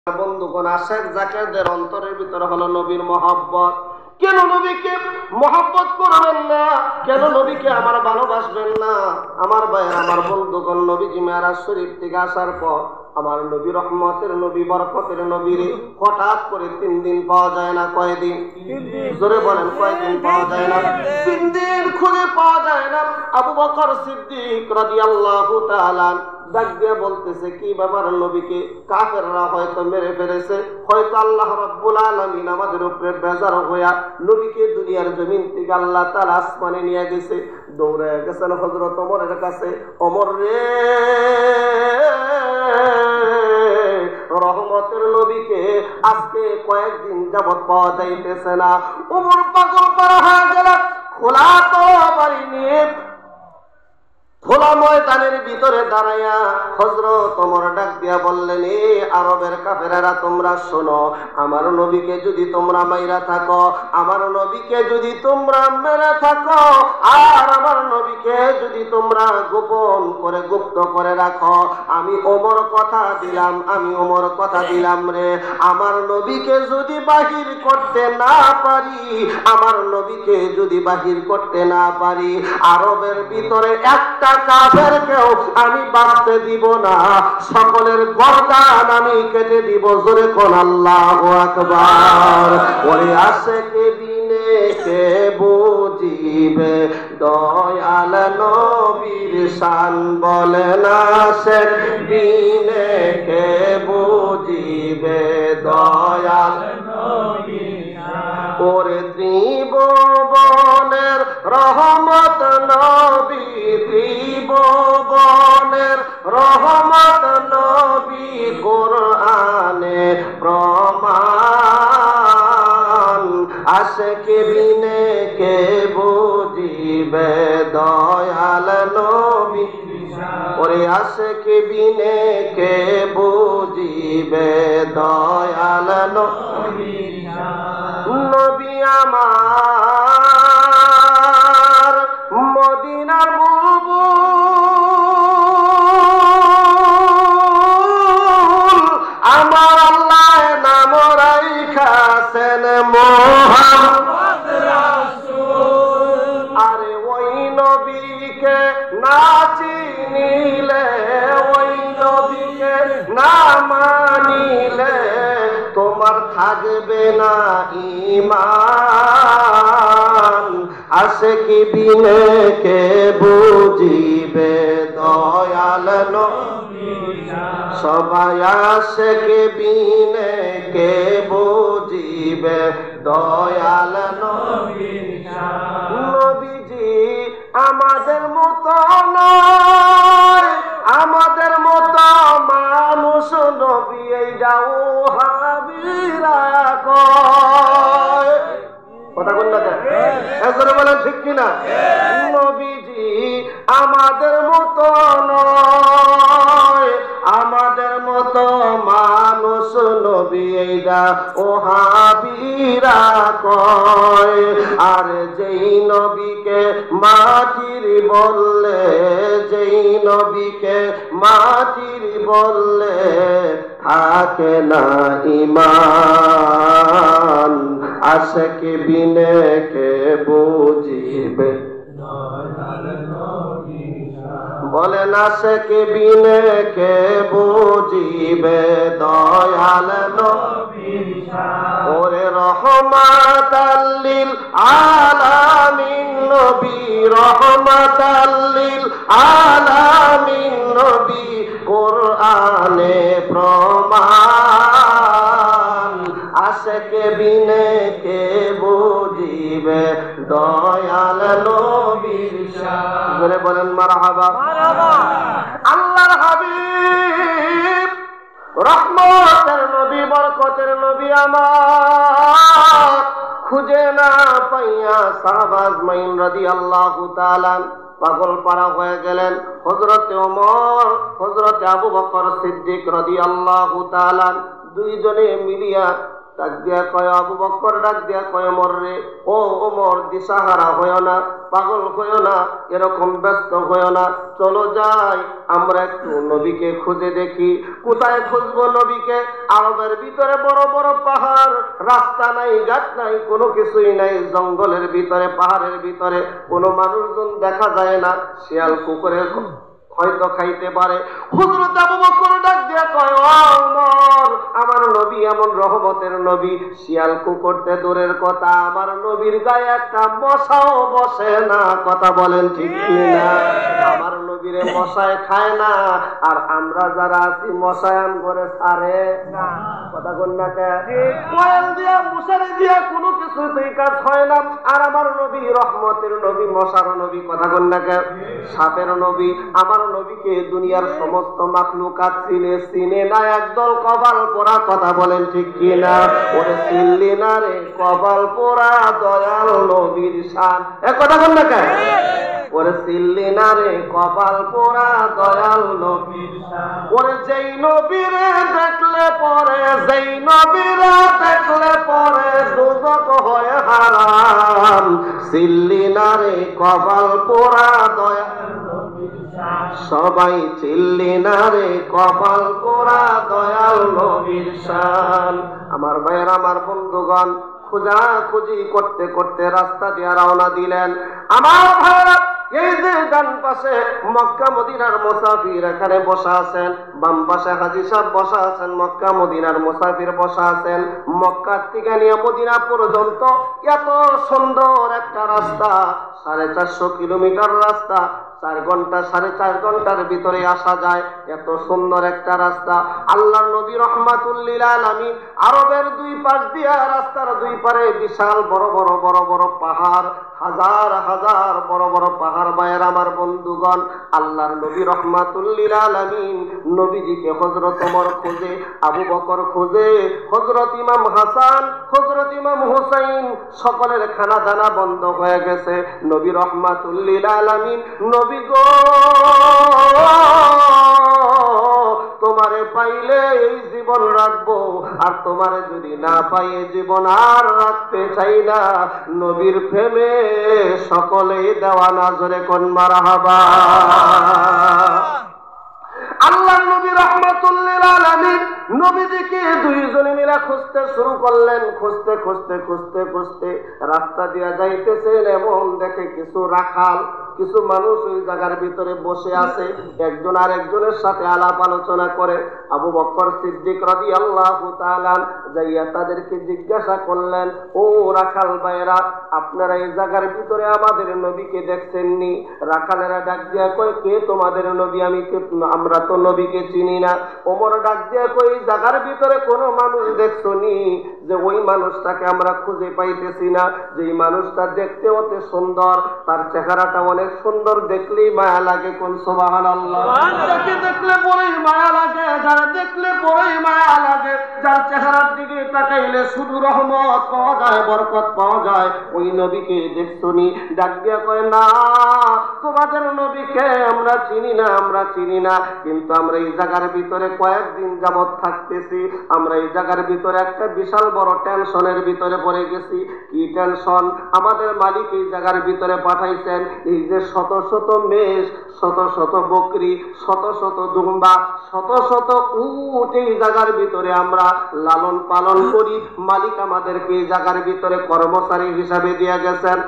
বন্ধুগণ, আশেক জাকেরদের অন্তরের ভিতরে হলো নবীর মহব্বত। কেন নবীকে মহব্বত করবেন না? কেন নবীকে আমার ভালোবাসবেন না? আমার ভাইয়ের, আমার বন্ধুগণ, নবীজি মেরাজ শরীফ থেকে আসার পর আমার নবী রহমতের নবী, বরকতের নবীর হঠাৎ করে 3 দিন পাওয়া যায় না। কয়দিন? জোরে বলেন, কয়দিন পাওয়া যায় না? 3 দিন খুঁজে পাওয়া যায় না। আবু বকর সিদ্দিক রাদিয়াল্লাহু তাআলা ডাক দিয়ে বলতেছে, কি ব্যাপার? নবীকে কাফেররা হয়তো মেরে ফেলেছে, হয়তো আল্লাহ রাব্বুল আলামিন আমাদের উপরে বেজার হইয়া নবীকে দুনিয়ার জমিন থেকে আল্লাহ তাআলা আসমানে নিয়ে গেছে। দৌড়ে গেছেন হযরত ওমরের কাছে, ওমর রে, রহমতের নবীকে আজকে কয়েকদিন যাবত পাওয়া যাইতেছে না। ওমর পাগল পারা হয়ে গেল। খোলা তো বাড়ি নিয়ে খোলা ময়দানের ভিতরে দাঁড়াইয়া হযরত ওমর ডাক দিয়া বললেন, এ আরবের কাফেরেরা, তোমরা শোনো, আমার নবীকে যদি তোমরা মাইরা থাকো, আমার নবীকে যদি তোমরা মেরে থাকো, আর আমার নবীকে যদি তোমরা গোপন করে গুপ্ত করে রাখো, আমি ওমর কথা দিলাম, আমি ওমর কথা দিলাম রে, আমার নবীকে যদি বাহির করতে না পারি, আমার নবীকে যদি বাহির করতে না পারি, আরবের ভিতরে একটা কাফেরকেও আমি বাঁচতে দিব না, সকলের গর্দান আমি কেটে দিব। জোরে কোন আল্লাহু আকবার। ওরে আশেকে বিনে কে বুঝিবে দয়াল নবীর শান, বলে না আশেক বিনে কে বুঝিবে দয়াল নবীর শান। ওরে ত্রিভুবনের রহমত নবী, ত্রিভুবনের রহমত নবী, কোরআনে প্রমাণ, আশেকে বিনে কে বুঝিবে দয়াল নবী। ওরে আশেকে বিনে কে বুঝিবে দয়াল নবী। নবী আমার মদিনার বুলবুল, আমার আল্লাহ নাম রাইখাছেন মুহাম্মদ রাসূল। আরে ওই নবীকে না চিনিলে, ওই নবীকে না মানিলে তোমার থাকবে না ঈমান, আশেকি বিনে কে বুঝিবে দয়াল নবীর শান। সবাই আশেকি বিনে কে বুঝিবে দয়াল নবীর শান। নবীজি আমাদের মতো নয়, আমাদের মতো মানুষ নবী, এই যাও হাবিরা কয়। কথা বল না, এজন্য বলেন ঠিক কিনা? নবীজি আমাদের মতো নয়, আমাদের মতো মানুষ নবী, এইটা ও হাবিরা কয়। আর যেই নবীকে মাটির বললে, যেই নবীকে মাটির বললে থাকে না ঈমান, আশেকে বিনে কে বুঝিবে দয়াল নবীর শান। বলেন আশেকে বিনে কে বুঝিবে দয়াল নবীর শান। ওরে রহমাতাল লিল আলামিন নবী, রহমাতাল লিল আলামিন নবী, কোরআনে প্রমাণ, আশেকে বিনে কে বুঝিবে দয়াল নবীর শান। জোরে বলেন মারহাবা। আল্লাহর হাবিব, রহমতের নবী, বরকতের নবী আমার খুঁজে না পাইয়া সাহাবা আজমাইন রাদিয়াল্লাহু তাআলা পাগল পারা হয়ে গেলেন। হযরতে ওমর, হযরতে আবু বকর সিদ্দিক রাদিয়াল্লাহু তাআলা দুইজনে মিলিয়া ডাক দিয়া কয় আবু বকর, ডাক দিয়া কয় ওমর রে, ও ওমর দিশাহারা হইও না, পাগল হইও না, এরকম ব্যস্ত হইও না, চলো যাই আমরা একটু নবীকে খুঁজে দেখি। কোথায় খুঁজবো নবীকে? আরবের ভিতরে বড় বড় পাহাড়, রাস্তা নাই, ঘাট নাই, কোনো কিছুই নাই, জঙ্গলের ভিতরে, পাহাড়ের ভিতরে কোনো মানুষজন দেখা যায় না, শিয়াল কুকুরে হয়তো খাইতে পারে। হুজরত আবু বকর ডাক দিয়া কয় ও ওমর, আমার নবী এমন রহমতের নবী, শিয়াল কুকুরতে দূরের কথা, আমার নবীর গায়ে একটা মশাও বসে না। কথা বলেন ঠিক কিনা? আমার নবীরে মশায় খায় না, আর আমরা যারা আছি মশায়ান করে সারে না। কথা কোন না কে? কোয়েল দিয়া মশারি দিয়া কোনো কিছুতেই কাজ হয় না, আর আমার নবী রহমতের নবী, মশার নবী। কথা কোন না কে? সাপের নবী। আমার নবীকে দুনিয়ার সমস্ত মাখলুকাত চিনে না একদল কপাল পোড়া। কথা বলেন ঠিক কিনা? ওরে চিনলি না রে কপাল পোড়া দয়াল নবীর শান। কথা কোন না কে? ওরে চিনলি না রে কপাল পোড়া দয়াল নবীর শান। ওরে যেই নবীরে দেখলে পরে, যেই নবীরে দেখলে পরে দুজক হয় হারাম, চিনলি না রে কপাল পোড়া দয়াল। সবাই চিনলি না রে কপাল পোড়া দয়াল নবীর শান। আমার ভাইয়ের, আমার বন্ধুগণ, খোঁজাখুঁজি করতে করতে রাস্তা দিয়ে রওনা দিলেন। আমার ভাইয়েরা, এই যে ডান পাশে মক্কা মদিনার মুসাফির এখানে বসা আছেন, বাম পাশে হাজী সাহেব বসা আছেন, মক্কা মদিনার মুসাফির বসা আছেন। মক্কা থেকে নিয়ে মদিনা পর্যন্ত এত সুন্দর একটা রাস্তা, 450 কিলোমিটার রাস্তা, 4 ঘন্টা 4.5 ঘন্টার ভিতরে আসা যায়। এত সুন্দর একটা রাস্তা। আল্লাহর নবী রাহমাতুল লিল আলামিন আরবের দুই পাশ দিয়া, রাস্তার দুই পারে বিশাল বড় বড় বড় বড় পাহাড়, হাজার হাজার বড় বড় পাহাড়। ভাইয়ের আমার বন্ধুগণ, আল্লাহর নবী রাহমাতুল লিল আলামিন নবীজিকে হযরত ওমর খোঁজে, আবু বকর খোঁজে, হযরত ইমাম হাসান, হযরত ইমাম হুসাইন, সকলের খানা দানা বন্ধ হয়ে গেছে। নবী রাহমাতুল লিল আলামিন, নবী গো তোমারে পাইলে এই জীবন রাখবো, আর তোমারে যদি না পাই জীবন আর রাখতে চাই না। নবীর প্রেমে সকলেই দেওয়ানা, জোরে কোন মারহাবা। আল্লাহ নবী রাহমাতুল লিল আলামিন নবীজিকে দুইজনে মিলে খুঁজতে শুরু করলেন। খুঁজতে খুঁজতে খুঁজতে খুঁজতে রাস্তা দিয়া যাইতেছেন, এবং দেখে কিছু রাখাল, কিছু মানুষ ওই জায়গার ভিতরে বসে আছে, একজন আর একজনের সাথে আলাপ আলোচনা করে। আবু বকর সিদ্দিক রাদিয়াল্লাহু তাআলা যাইয়া তাদেরকে জিজ্ঞাসা করলেন, ও রাখাল ভাইরা, আপনারা এই জায়গার ভিতরে আমাদের নবীকে দেখছেননি? রাখালেরা ডাক দিয়া কয়, কে তোমাদের নবী? আমরা তো নবীকে চিনি না। ওমর ডাক দিয়া কয়, এই জায়গার ভিতরে কোনো মানুষ দেখছনি যে ওই মানুষটাকে আমরা খুঁজে পাইতেছি না? যে মানুষটা দেখতে অতি সুন্দর, তার চেহারাটা অনেক সুন্দর, দেখলেই মায়া লাগে। কোন সুবহানাল্লাহ। যাকে দেখলে পরেই মায়া লাগে, যারা দেখলে পরেই মায়া লাগে, যার চেহারার দিকে তাকাইলে শুধু রহমত পাওয়া যায়, বরকত পাওয়া যায়, ওই নবীকে দেখছনি? ডাক দিয়া কয়, না, তোমাদের নবীকে আমরা চিনি না, আমরা চিনি না, কিন্তু আমরা এই জায়গার ভিতরে কয়েকদিন যাবৎ থাকতেছি। আমরা এই জায়গার ভিতরে একটা বিশাল বড় টেনশনের ভিতরে পড়ে গেছি। কি টেনশন? আমাদের মালিক এই জায়গার ভিতরে পাঠাইছেন, এই যে শত শত মেষ, শত শত বকরি, শত শত দুম্বা, শত শত উট এই জায়গার ভিতরে আমরা লালন পালন করি। মালিক আমাদেরকে এই জায়গার ভিতরে কর্মচারী হিসাবে দিয়ে গেছেন,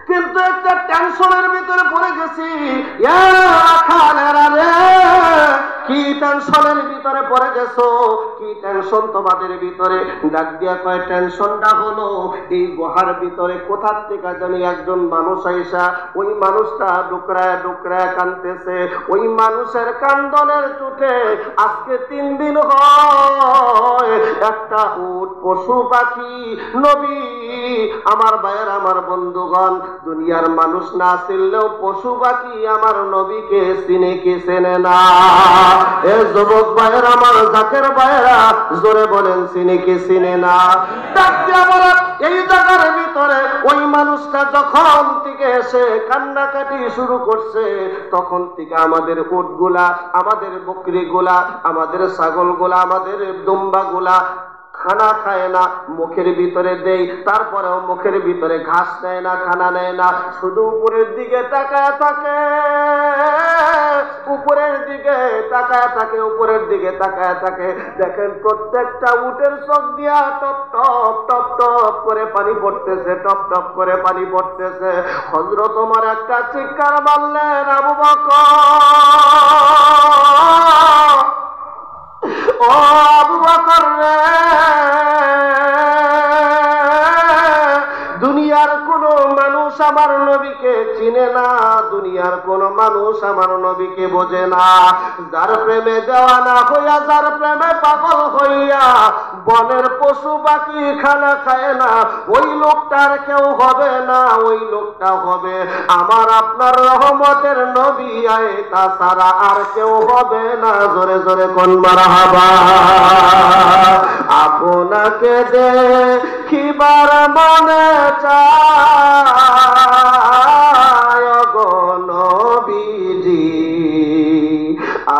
কিন্তু একটা টেনশনের ভিতরে পড়ে গেছি। কি টেনশনের ভিতরে পড়ে গেছো? কি টেনশন তোমাদের ভিতরে? ডাক দিয়া কয়, টেনশনটা হলো এই গুহার ভিতরে কোথার থেকে জানি একজন মানুষ আইসা ওই মানুষটা ডুকরায় ডুকরায় কাঁদতেছে। ওই মানুষের কান্দনের চোটে আজকে 3 দিন হয় একটা উট, পশু পাখি, নবী আমার ভাইয়ের, আমার বন্ধুগণ, দুনিয়ার মানুষ না চিনলেও পশু পাখি আমার নবীকে চিনে কি চেনে না? এ যুবক ভাইয়ের, আমার জাকের ভাইয়েরা, জোরে বলেন, চিনে কি চিনে না? এই জায়গার ভিতরে ওই মানুষটা যখন থেকে এসে কান্নাকাটি শুরু করছে, তখন থেকে আমাদের উটগুলা, আমাদের বকরিগুলা, আমাদের ছাগলগুলা, আমাদের দুম্বাগুলা খানা খায় না, মুখের ভিতরে দেই তারপরেও মুখের ভিতরে ঘাস নেয় না, খানা নেয় না, শুধু উপরের দিকে তাকায় থাকে, উপরের দিকে তাকায় থাকে, উপরের দিকে তাকায় থাকে। দেখেন প্রত্যেকটা উটের চোখ দিয়া টপ টপ টপ টপ করে পানি পড়তেছে, টপ টপ করে পানি পড়তেছে। হযরত ওমর একটা চিৎকার মারলেন, আবু বকর, ও আবু বকর রে, দুনিয়ার কোন মানুষ আমার নবীকে চিনে না, দুনিয়ার কোন মানুষ আমার নবীকে বোঝে না। যার প্রেমে দেওয়ানা হইয়া, যার প্রেমে পাগল হইয়া বনের পশু পাখি খানা খায় না, ওই লোকটার কেউ হবে না, ওই লোকটা হবে আমার আপনার রহমতের নবী, আয় তাছাড়া আর কেউ হবে না। জোরে জোরে কোন মারহাবা। আপনাকে দেখিবার মনে চায় গো নবীজি,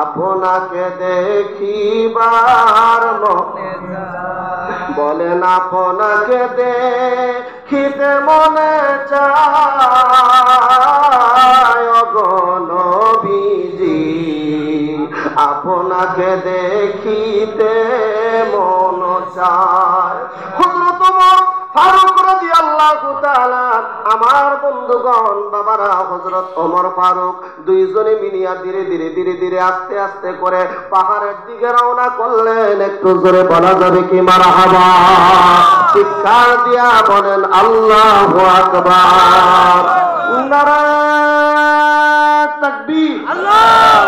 আপনাকে দেখিবার মনে চায়, বলেন আপনাকে দেখিতে মনে চায় গো নবীজি, আপনাকে দেখিতে মন চায়। হযরত ওমর ফারুক রাদিয়াল্লাহু তাআলা, আমার বন্ধুগণ বাবারা, হযরত ওমর ফারুক দুইজনে মিলিয়া ধীরে ধীরে ধীরে ধীরে আস্তে আস্তে করে পাহাড়ের দিকে রওনা করলেন। একটু জোরে বলা যাবে কি মারহাবা? চিৎকার দিয়া বলেন আল্লাহু আকবার। নারায়ে তাকবীর। আল্লাহু